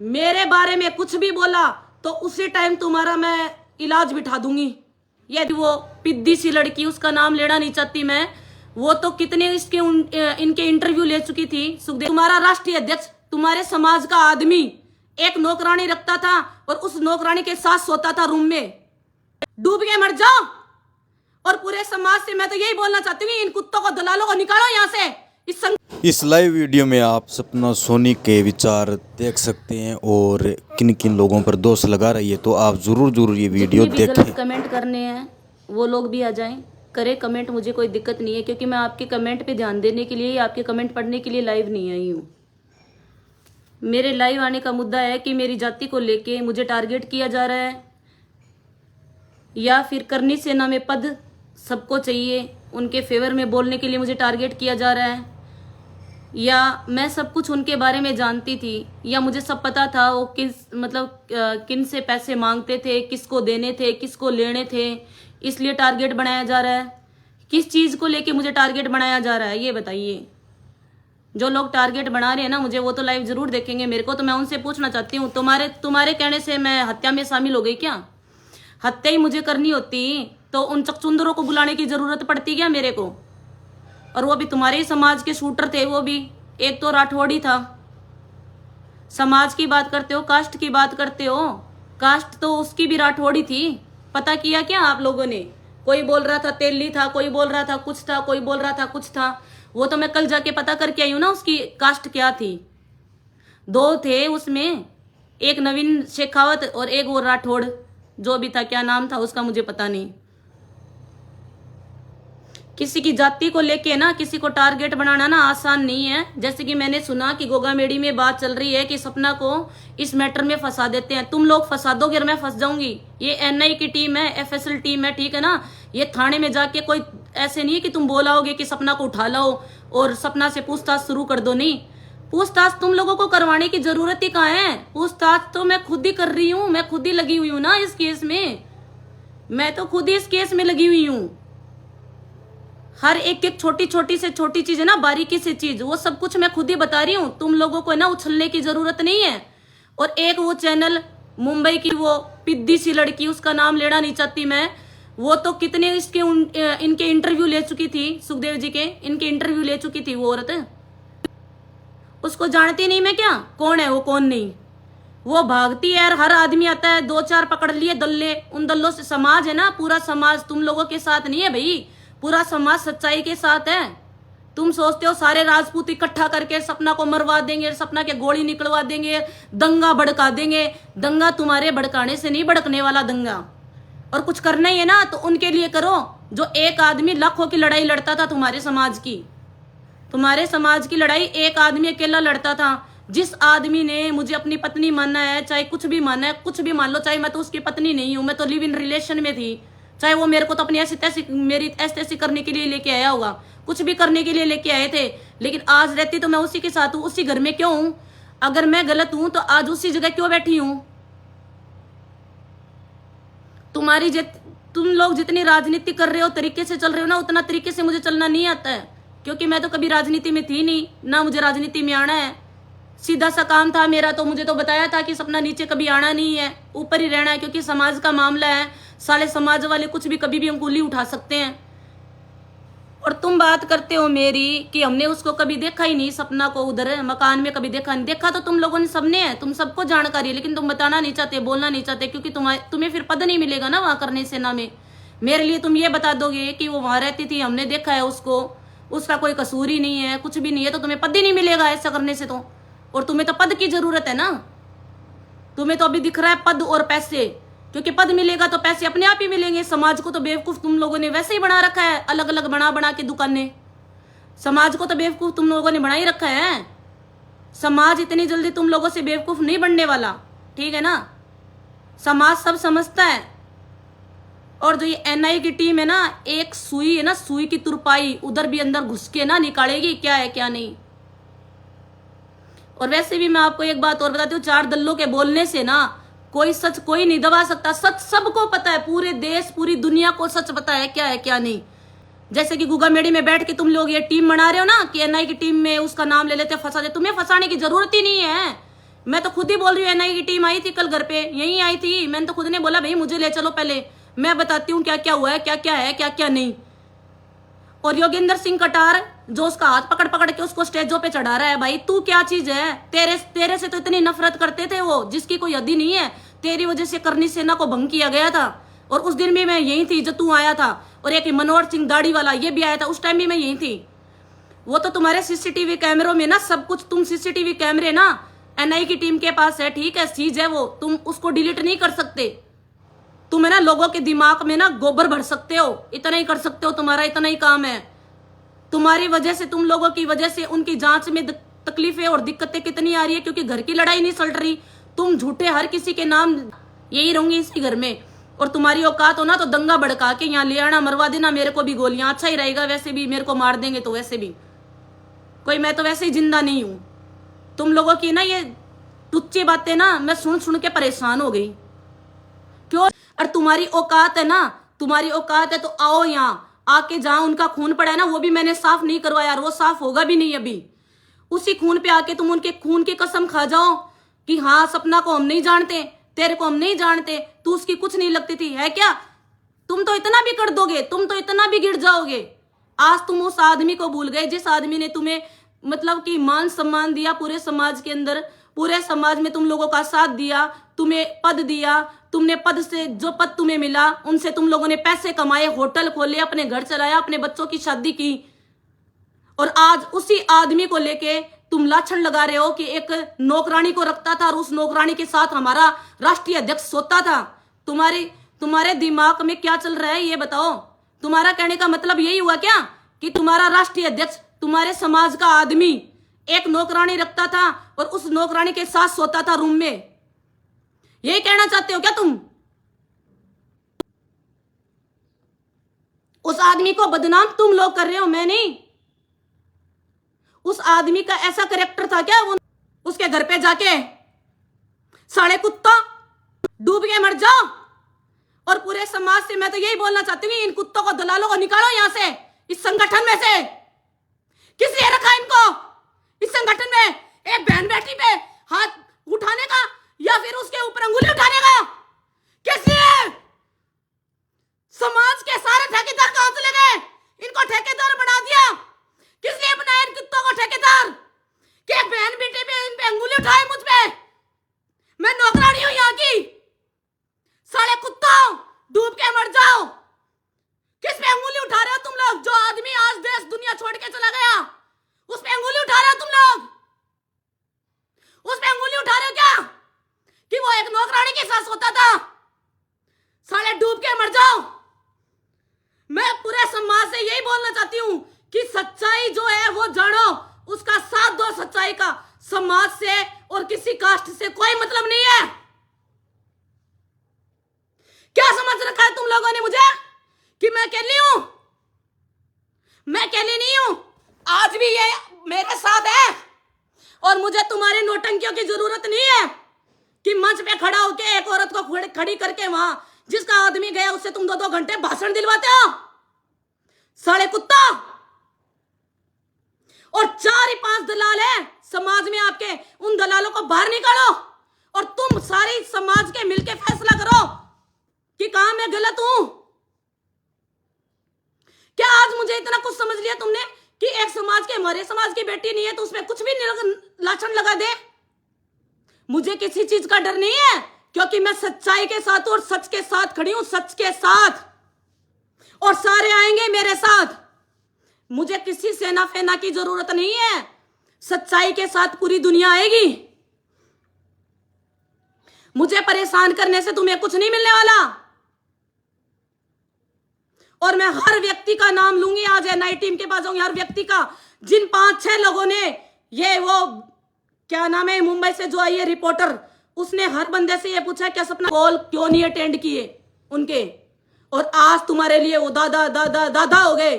मेरे बारे में कुछ भी बोला तो उसी टाइम तुम्हारा मैं इलाज बिठा दूंगी। यदि वो पिद्दी सी लड़की, उसका नाम लेना नहीं चाहती मैं, वो तो कितने इनके इंटरव्यू ले चुकी थी। सुखदेव तुम्हारा राष्ट्रीय अध्यक्ष, तुम्हारे समाज का आदमी एक नौकरानी रखता था और उस नौकरानी के साथ सोता था रूम में। डूब के मर जाओ। और पूरे समाज से मैं तो यही बोलना चाहती हूँ, इन कुत्तों को, दलालों को निकालो यहाँ से। इस लाइव वीडियो में आप सपना सोनी के विचार देख सकते हैं और किन किन लोगों पर दोष लगा रही है, तो आप जरूर ये वीडियो देखें। कमेंट करने हैं वो लोग भी आ जाएं, करें कमेंट, मुझे कोई दिक्कत नहीं है, क्योंकि मैं आपके कमेंट पे ध्यान देने के लिए, आपके कमेंट पढ़ने के लिए लाइव नहीं आई हूँ। मेरे लाइव आने का मुद्दा है कि मेरी जाति को लेके मुझे टारगेट किया जा रहा है, या फिर करनी सेना में पद सबको चाहिए, उनके फेवर में बोलने के लिए मुझे टारगेट किया जा रहा है, या मैं सब कुछ उनके बारे में जानती थी, या मुझे सब पता था वो किन से पैसे मांगते थे, किसको देने थे, किसको लेने थे, इसलिए टारगेट बनाया जा रहा है। किस चीज़ को लेके मुझे टारगेट बनाया जा रहा है ये बताइए। जो लोग टारगेट बना रहे हैं ना मुझे, वो तो लाइव जरूर देखेंगे मेरे को। तो मैं उनसे पूछना चाहती हूँ, तुम्हारे कहने से मैं हत्या में शामिल हो गई क्या? हत्या ही मुझे करनी होती तो उन चकचुंदरों को बुलाने की जरूरत पड़ती क्या मेरे को? और वो भी तुम्हारे ही समाज के शूटर थे, वो भी एक तो राठौड़ी था। समाज की बात करते हो, कास्ट की बात करते हो, कास्ट तो उसकी भी राठौड़ी थी। पता किया क्या आप लोगों ने? कोई बोल रहा था तेली था, कोई बोल रहा था कुछ था, कोई बोल रहा था कुछ था। वो तो मैं कल जाके पता करके आई हूं ना उसकी कास्ट क्या थी। दो थे उसमें, एक नवीन शेखावत और एक वो राठौड़ जो भी था, क्या नाम था उसका मुझे पता नहीं। किसी की जाति को लेके ना किसी को टारगेट बनाना ना आसान नहीं है। जैसे कि मैंने सुना कि गोगामेड़ी में बात चल रही है कि सपना को इस मैटर में फंसा देते हैं। तुम लोग फंसा दोगे और मैं फंस जाऊंगी। ये एनआई की टीम है, एफएसएल टीम है, ठीक है ना। ये थाने में जाके कोई ऐसे नहीं है कि तुम बोलाओगे कि सपना को उठा लो और सपना से पूछताछ शुरू कर दो। नहीं, पूछताछ तुम लोगों को करवाने की जरूरत ही कहाँ है? पूछताछ तो मैं खुद ही कर रही हूँ, मैं खुद ही लगी हुई हूँ ना इस केस में। मैं तो खुद ही इस केस में लगी हुई हूँ। हर एक छोटी छोटी से छोटी चीज है ना, बारीकी से चीज, वो सब कुछ मैं खुद ही बता रही हूँ। तुम लोगों को है ना उछलने की जरूरत नहीं है। और एक वो चैनल मुंबई की वो पिद्दी सी लड़की, उसका नाम लेना नहीं चाहती मैं, वो तो कितने इनके इंटरव्यू ले चुकी थी, सुखदेव जी के इनके इंटरव्यू ले चुकी थी वो औरत। उसको जानती नहीं मैं क्या, कौन है वो कौन नहीं। वो भागती है, हर आदमी आता है, दो चार पकड़ लिए दल्ले, उन दल्लों से समाज है ना, पूरा समाज तुम लोगों के साथ नहीं है भाई, पूरा समाज सच्चाई के साथ है। तुम सोचते हो सारे राजपूत इकट्ठा करके सपना को मरवा देंगे, सपना के गोली निकलवा देंगे, दंगा भड़का देंगे। दंगा तुम्हारे भड़काने से नहीं भड़कने वाला दंगा। और कुछ करना ही है ना तो उनके लिए करो, जो एक आदमी लाखों की लड़ाई लड़ता था तुम्हारे समाज की। तुम्हारे समाज की लड़ाई एक आदमी अकेला लड़ता था। जिस आदमी ने मुझे अपनी पत्नी मानना है, चाहे कुछ भी मानना है, कुछ भी मान लो, चाहे मैं तो उसकी पत्नी नहीं हूं, मैं तो लिव इन रिलेशन में थी, चाहे वो मेरे को तो अपनी ऐसी तैसी, मेरी ऐसी तैसी करने के लिए लेके आया होगा, कुछ भी करने के लिए लेके आए थे, लेकिन आज रहती तो मैं उसी के साथ हूं, उसी घर में क्यों हूं? अगर मैं गलत हूं तो आज उसी जगह क्यों बैठी हूं? तुम लोग जितनी राजनीति कर रहे हो, तरीके से चल रहे हो ना, उतना तरीके से मुझे चलना नहीं आता है, क्योंकि मैं तो कभी राजनीति में थी नहीं, ना मुझे राजनीति में आना है। सीधा सा काम था मेरा, तो मुझे तो बताया था कि सपना नीचे कभी आना नहीं है, ऊपर ही रहना है, क्योंकि समाज का मामला है। साले समाज वाले कुछ भी कभी भी अंगुली उठा सकते हैं। और तुम बात करते हो मेरी कि हमने उसको कभी देखा ही नहीं, सपना को उधर मकान में कभी देखा नहीं। देखा तो तुम लोगों ने सबने है, तुम सबको जानकारी है, लेकिन तुम बताना नहीं चाहते, बोलना नहीं चाहते, क्योंकि तुम्हें फिर पद नहीं मिलेगा ना वहां करने सेना में। मेरे लिए तुम ये बता दोगे कि वो वहां रहती थी, हमने देखा है उसको, उसका कोई कसूर ही नहीं है, कुछ भी नहीं है, तो तुम्हें पद ही नहीं मिलेगा ऐसा करने से तो। और तुम्हें तो पद की जरूरत है ना, तुम्हें तो अभी दिख रहा है पद और पैसे, क्योंकि पद मिलेगा तो पैसे अपने आप ही मिलेंगे। समाज को तो बेवकूफ तुम लोगों ने वैसे ही बना रखा है, अलग अलग बना बना के दुकानें। समाज को तो बेवकूफ तुम लोगों ने बना ही रखा है। समाज इतनी जल्दी तुम लोगों से बेवकूफ नहीं बनने वाला, ठीक है ना। समाज सब समझता है। और जो ये एनआई की टीम है ना, एक सुई है ना, सुई की तुरपाई उधर भी अंदर घुस के ना निकालेगी क्या है क्या नहीं। और वैसे भी मैं आपको एक बात और बताती हूँ, चार दल्लों के बोलने से ना कोई सच कोई नहीं दबा सकता। सच सबको पता है, पूरे देश पूरी दुनिया को सच पता है क्या है क्या नहीं। जैसे कि गोगामेड़ी में बैठ के तुम लोग ये टीम बना रहे हो ना कि एनआई की टीम में उसका नाम ले लेते, फंसा दे। तुम्हें फंसाने की जरूरत ही नहीं है, मैं तो खुद ही बोल रही हूँ, एनआई की टीम आई थी कल घर पे, यहीं आई थी, मैंने तो खुद ने बोला भाई मुझे ले चलो पहले, मैं बताती हूँ क्या क्या हुआ है, क्या क्या है, क्या क्या नहीं। और योगेंद्र सिंह कटार जो उसका हाथ पकड़ पकड़ के उसको स्टेजों पे चढ़ा रहा है, भाई तू क्या चीज है? तेरे से तो इतनी नफरत करते थे वो, जिसकी कोई हद ही नहीं है। तेरी वजह से करनी सेना को भंग किया गया था, और उस दिन भी मैं यही थी जब तू आया था, और एक मनोहर सिंह दाढ़ी वाला ये भी आया था, उस टाइम भी मैं यही थी। वो तो तुम्हारे सीसीटीवी कैमरों में ना सब कुछ, तुम सीसीटीवी कैमरे ना एनआई की टीम के पास है, ठीक है, चीज है वो, तुम उसको डिलीट नहीं कर सकते। तुम है ना लोगों के दिमाग में ना गोबर भर सकते हो, इतना ही कर सकते हो, तुम्हारा इतना ही काम है। तुम्हारी वजह से, तुम लोगों की वजह से उनकी जांच में तकलीफें और दिक्कतें कितनी आ रही है, क्योंकि घर की लड़ाई नहीं चल रही। तुम झूठे हर किसी के नाम, यही रहूंगी इसी घर में, और तुम्हारी औकात हो ना तो दंगा भड़का के यहाँ ले आना, मरवा देना मेरे को भी गोलियां, अच्छा ही रहेगा। वैसे भी मेरे को मार देंगे तो वैसे भी कोई, मैं तो वैसे ही जिंदा नहीं हूं। तुम लोगों की ना ये टुच्ची बातें ना मैं सुन सुन के परेशान हो गई। क्यों? और तुम्हारी औकात है ना, तुम्हारी औकात है तो आओ यहाँ आके, जहां उनका खून पड़ा है ना वो भी मैंने साफ नहीं करवाया, और वो साफ होगा भी नहीं अभी। उसी खून पे आके तुम उनके खून की कसम खा जाओ कि हाँ सपना को हम नहीं जानते, तेरे को हम नहीं जानते, तू उसकी कुछ नहीं लगती थी, है क्या? तुम तो इतना भी कर दोगे, तुम तो इतना भी गिर जाओगे। आज तुम उस आदमी को भूल गए जिस आदमी ने तुम्हें मतलब कि मान सम्मान दिया पूरे समाज के अंदर, पूरे समाज में तुम लोगों का साथ दिया, तुम्हें पद दिया, तुमने पद से जो पद तुम्हें मिला उनसे तुम लोगों ने पैसे कमाए, होटल खोले, अपने घर चलाया, अपने बच्चों की शादी की, और आज उसी आदमी को लेके तुम लाछन लगा रहे हो कि एक नौकरानी को रखता था और उस नौकरानी के साथ हमारा राष्ट्रीय अध्यक्ष सोता था। तुम्हारे दिमाग में क्या चल रहा है ये बताओ? तुम्हारा कहने का मतलब यही हुआ क्या कि तुम्हारा राष्ट्रीय अध्यक्ष तुम्हारे समाज का आदमी एक नौकरानी रखता था और उस नौकरानी के साथ सोता था रूम में? यही कहना चाहते हो क्या तुम? उस आदमी को बदनाम तुम लोग कर रहे हो, मैं नहीं। उस आदमी का ऐसा कैरेक्टर था क्या वो? उसके घर पे जाके साले कुत्ता डूब के मर जाओ। और पूरे समाज से मैं तो यही बोलना चाहती हूँ, इन कुत्तों को, दलालों को निकालो यहां से, इस संगठन में से। किसने रखा इनको इस संगठन में? एक बहन बेटी पे हाथ उठाने का या फिर उसके ऊपर अंगुली उठाने का? किसने? समाज के सारे ठेकेदार कहां चले गए? इनको ठेकेदार बना दिया। किसने बनाया इन कुत्तों को ठेकेदार? कि बहन बेटी पे इन पे अंगुली उठाए मुझ पे? मैं नौकरानी हूं यहाँ की। साले कुत्ता डूब के मर जाओ। किस पे अंगुली उठा रहे हो तुम लोग? जो आदमी आज देश दुनिया छोड़ के चला गया उस पे अंगुली उठा रहे हो तुम लोग? उस पे अंगुली उठा रहे हो क्या कि वो एक नौकरानी के साथ सोता था? साले डूब के मर जाओ। मैं पूरे समाज से यही बोलना चाहती हूँ कि सच्चाई जो है वो जानो, उसका साथ दो सच्चाई का। समाज से और किसी कास्ट से कोई मतलब नहीं है। क्या समझ रखा है तुम लोगों ने मुझे कि मैं अकेली हूं? मैं अकेली नहीं हूं, आज भी ये मेरे साथ है। और मुझे तुम्हारे नौटंकियों की जरूरत नहीं है कि मंच पे खड़ा होके एक औरत को खड़ी करके वहां जिसका आदमी गया उससे तुम 2-2 घंटे भाषण दिलवाते हो, साले कुत्ता। और 4-5 दलाल है समाज में आपके, उन दलालों को बाहर निकालो और तुम सारी समाज के मिलके फैसला करो कि कहां मैं गलत हूं। क्या आज मुझे इतना कुछ समझ लिया तुमने कि एक समाज के, हमारे समाज की बेटी नहीं है तो उसमें कुछ भी लाछन लगा दे? मुझे किसी चीज का डर नहीं है, क्योंकि मैं सच्चाई के साथ और सच के साथ खड़ी हूं, सच के साथ, और सारे आएंगे मेरे साथ। मुझे किसी सेना फेना की जरूरत नहीं है, सच्चाई के साथ पूरी दुनिया आएगी। मुझे परेशान करने से तुम्हें कुछ नहीं मिलने वाला। और मैं हर व्यक्ति का नाम लूंगी, आज एनआई टीम के पास जाऊंगी, हर व्यक्ति का, जिन 5-6 लोगों ने, ये वो क्या नाम है मुंबई से जो आई है रिपोर्टर, उसने हर बंदे से ये पूछा क्या सपना कॉल क्यों नहीं अटेंड किए उनके, और आज तुम्हारे लिए वो दादा दादा दादा हो गए।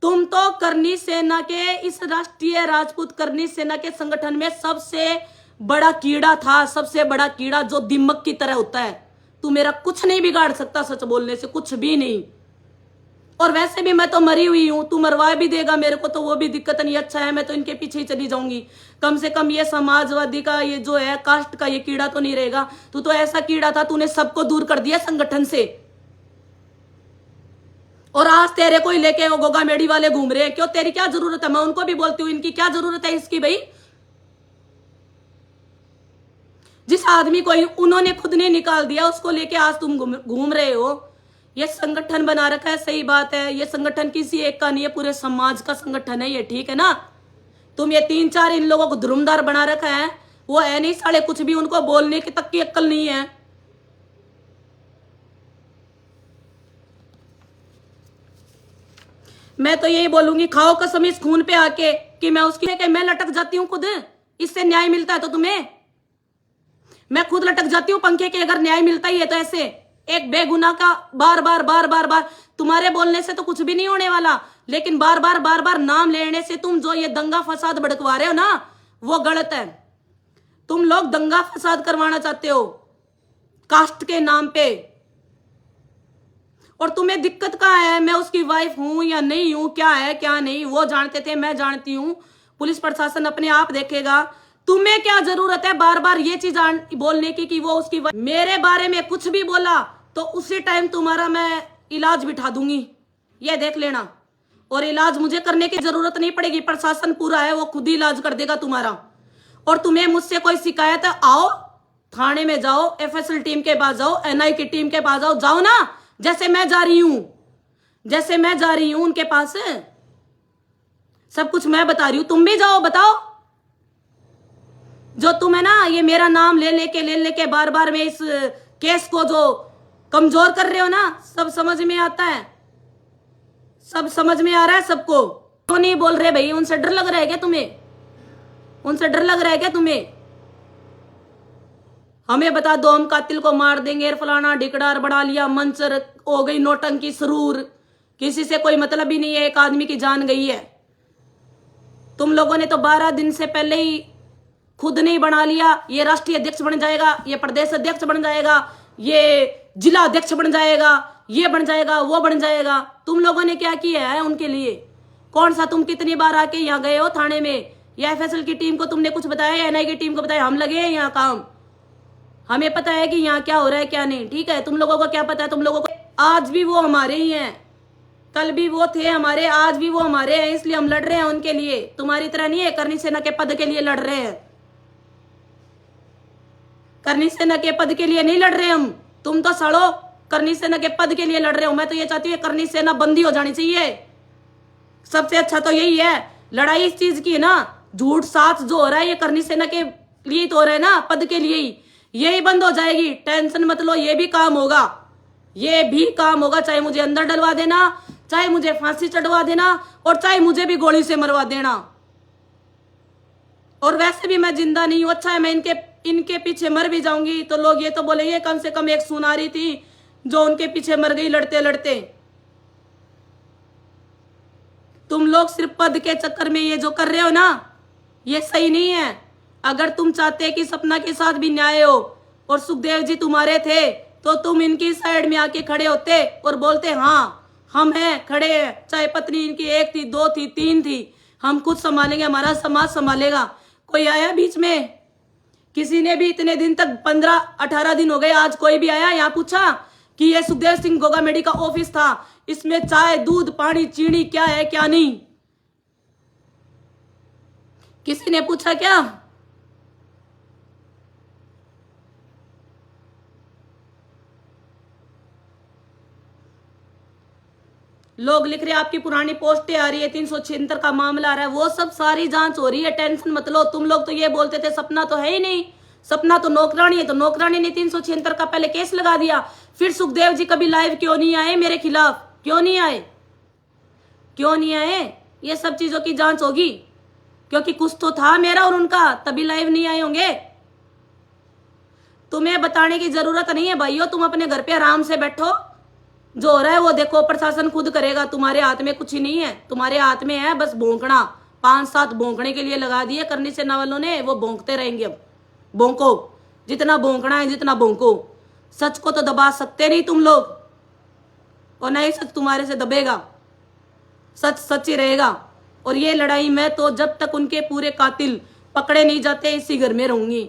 तुम तो करनी सेना के, इस राष्ट्रीय राजपूत करनी सेना के संगठन में सबसे बड़ा कीड़ा था, सबसे बड़ा कीड़ा जो दिमक की तरह होता है। तू मेरा कुछ नहीं बिगाड़ सकता, सच बोलने से कुछ भी नहीं। और वैसे भी मैं तो मरी हुई हूं, तू मरवा भी देगा मेरे को तो वो भी दिक्कत नहीं, अच्छा है मैं तो इनके पीछे ही चली जाऊंगी। कम से कम ये समाजवादी का ये जो है कास्ट का ये कीड़ा तो नहीं रहेगा। तू तो ऐसा कीड़ा था, तूने सबको दूर कर दिया संगठन से, और आज तेरे को ही लेके वो गोगा मेडी वाले घूम रहे हैं। क्यों, तेरी क्या जरूरत है? मैं उनको भी बोलती हूँ, इनकी क्या जरूरत है इसकी भाई? जिस आदमी को उन्होंने खुद ने निकाल दिया उसको लेके आज तुम घूम रहे हो। ये संगठन बना रखा है, सही बात है, ये संगठन किसी एक का नहीं है, पूरे समाज का संगठन है ये, ठीक है ना। तुम ये 3-4 इन लोगों को धुरमदार बना रखा है, वो है नहीं साले कुछ भी, उनको बोलने की तक की अक्ल नहीं है। मैं तो यही बोलूंगी, खाओ कसम इस खून पे आके कि मैं उसकी कि मैं लटक जाती हूँ खुद, इससे न्याय मिलता है तो तुम्हें? मैं खुद लटक जाती हूँ पंखे के, अगर न्याय मिलता ही है तो। ऐसे एक बेगुनाह का बार बार बार बार बार तुम्हारे बोलने से तो कुछ भी नहीं होने वाला, लेकिन बार बार नाम लेने से तुम जो ये दंगा फसाद भड़कवा रहे हो ना, वो गलत है। तुम लोग दंगा फसाद करवाना चाहते हो कास्ट के नाम पे। और तुम्हें दिक्कत कहाँ है? मैं उसकी वाइफ हूं या नहीं हूं, क्या है क्या नहीं, वो जानते थे, मैं जानती हूं, पुलिस प्रशासन अपने आप देखेगा। तुम्हें क्या जरूरत है बार बार ये चीज बोलने की कि वो उसकी मेरे बारे में कुछ भी बोला तो उसी टाइम तुम्हारा मैं इलाज बिठा दूंगी, ये देख लेना। और इलाज मुझे करने की जरूरत नहीं पड़ेगी, प्रशासन पूरा है, वो खुद ही इलाज कर देगा तुम्हारा। और तुम्हें मुझसे कोई शिकायत है, आओ थाने में जाओ, एफएसएल टीम के पास जाओ, एनआई की टीम के पास जाओ, जाओ ना, जैसे मैं जा रही हूं, जैसे मैं जा रही हूं उनके पास। सब कुछ मैं बता रही हूं, तुम भी जाओ, बताओ। जो तुम है ना ये मेरा नाम ले लेके बार बार में इस केस को जो कमजोर कर रहे हो ना, सब समझ में आता है, सब समझ में आ रहा है सबको। तो नहीं बोल रहे भाई, उनसे डर लग रहा है क्या तुम्हें? उनसे डर लग रहा है क्या तुम्हें? हमें बता दो, हम कातिल को मार देंगे, फलाना ढिकड़ार बढ़ा लिया, मंचर हो गई, नोटंकी सरूर, किसी से कोई मतलब ही नहीं है, एक आदमी की जान गई है। तुम लोगों ने तो 12 दिन से पहले ही खुद नहीं बना लिया, ये राष्ट्रीय अध्यक्ष बन जाएगा, ये प्रदेश अध्यक्ष बन जाएगा, ये जिला अध्यक्ष बन जाएगा, ये बन जाएगा, वो बन जाएगा। तुम लोगों ने क्या किया है उनके लिए? कौन सा, तुम कितनी बार आके यहाँ गए हो थाने में, या एफएसएल की टीम को तुमने कुछ बताया, या एनआई की टीम को बताया? हम लगे हैं यहाँ काम, हमें पता है कि यहाँ क्या हो रहा है क्या नहीं, ठीक है। तुम लोगों को क्या पता है? तुम लोगों को आज भी वो हमारे ही हैं, कल भी वो थे हमारे, आज भी वो हमारे हैं, इसलिए हम लड़ रहे हैं उनके लिए। तुम्हारी तरह नहीं है करनी सेना के पद के लिए लड़ रहे हैं, करनी सेना के पद के लिए नहीं लड़ रहे हम। तुम तो सड़ो, करनी सेना के पद के लिए लड़ रहे हो। मैं तो ये चाहती हूँ करनी सेना बंदी हो जानी चाहिए, सबसे अच्छा तो यही है। लड़ाई इस चीज की है ना, झूठ साथ जो हो रहा है ये करनी सेना के लिए तो हो रहा है ना, पद के लिए ही, यही बंद हो जाएगी, टेंशन मत लो, ये भी काम होगा, ये भी काम होगा। चाहे मुझे अंदर डलवा देना, चाहे मुझे फांसी चढ़वा देना, और चाहे मुझे भी गोली से मरवा देना। और वैसे भी मैं जिंदा नहीं हूं, अच्छा है मैं इनके पीछे मर भी जाऊंगी तो लोग ये तो बोलेंगे कम से कम एक सुनारी थी जो उनके पीछे मर गई लड़ते लड़ते। तुम लोग सिर्फ पद के चक्कर में ये जो कर रहे हो ना, ये सही नहीं है। अगर तुम चाहते कि सपना के साथ भी न्याय हो और सुखदेव जी तुम्हारे थे तो तुम इनकी साइड में आके खड़े होते और बोलते हाँ हम हैं, खड़े हैं, चाहे पत्नी इनकी 1 थी, 2 थी, 3 थी, हम खुद संभालेंगे, हमारा समाज संभालेगा। कोई आया बीच में? किसी ने भी इतने दिन तक 15-18 दिन हो गए, आज कोई भी आया यहाँ पूछा कि ये सुखदेव सिंह गोगामेडी का ऑफिस था, इसमें चाय दूध पानी चीनी क्या है क्या नहीं? किसी ने पूछा क्या? लोग लिख रहे हैं आपकी पुरानी पोस्टें आ रही है, 376 का मामला आ रहा है, वो सब सारी जांच हो रही है, टेंशन मत लो। तुम लोग तो ये बोलते थे सपना तो है ही नहीं, सपना तो नौकरानी है, तो नौकरानी ने 376 का पहले केस लगा दिया। फिर सुखदेव जी कभी लाइव क्यों नहीं आए मेरे खिलाफ? क्यों नहीं आए? क्यों नहीं आए? ये सब चीजों की जांच होगी, क्योंकि कुछ तो था मेरा और उनका, तभी लाइव नहीं आए होंगे। तुम्हें बताने की जरूरत नहीं है भाइयों, तुम अपने घर पे आराम से बैठो, जो हो रहा है वो देखो, प्रशासन खुद करेगा, तुम्हारे हाथ में कुछ ही नहीं है। तुम्हारे हाथ में है बस भौंकना, 5-7 भौंकने के लिए लगा दिए करनी सेना वालों ने, वो भौंकते रहेंगे। अब भौंको, जितना भौंकना है जितना भौंको, सच को तो दबा सकते नहीं तुम लोग। और ना ही सच तुम्हारे से दबेगा। सच सच ही रहेगा। और ये लड़ाई मैं तो जब तक उनके पूरे कातिल पकड़े नहीं जाते इसी घर में रहूंगी,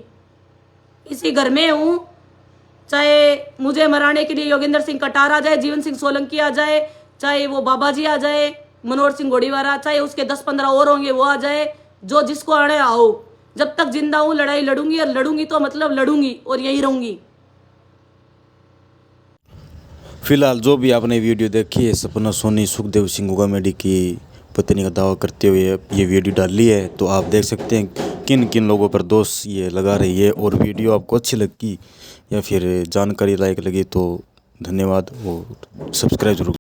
इसी घर में हूं। चाहे मुझे मराने के लिए योगेंद्र सिंह कटार आ जाए, जीवन सिंह सोलंकी आ जाए, चाहे वो बाबा जी आ जाए, मनोहर सिंह गोड़ीवारा, चाहे उसके 10-15 और होंगे वो आ जाए, जो जिसको आने आओ। जब तक जिंदा हूं लड़ाई लड़ूंगी, और लड़ूंगी तो मतलब लड़ूंगी और यही रहूंगी। फिलहाल जो भी आपने वीडियो देखी है, सपना सोनी सुखदेव सिंह गोगामेडी की पत्नी का दावा करते हुए ये वीडियो डाली है, तो आप देख सकते हैं किन किन लोगों पर दोष ये लगा रही है। और वीडियो आपको अच्छी लगी या फिर जानकारी लायक लगी तो धन्यवाद और सब्सक्राइब जरूर।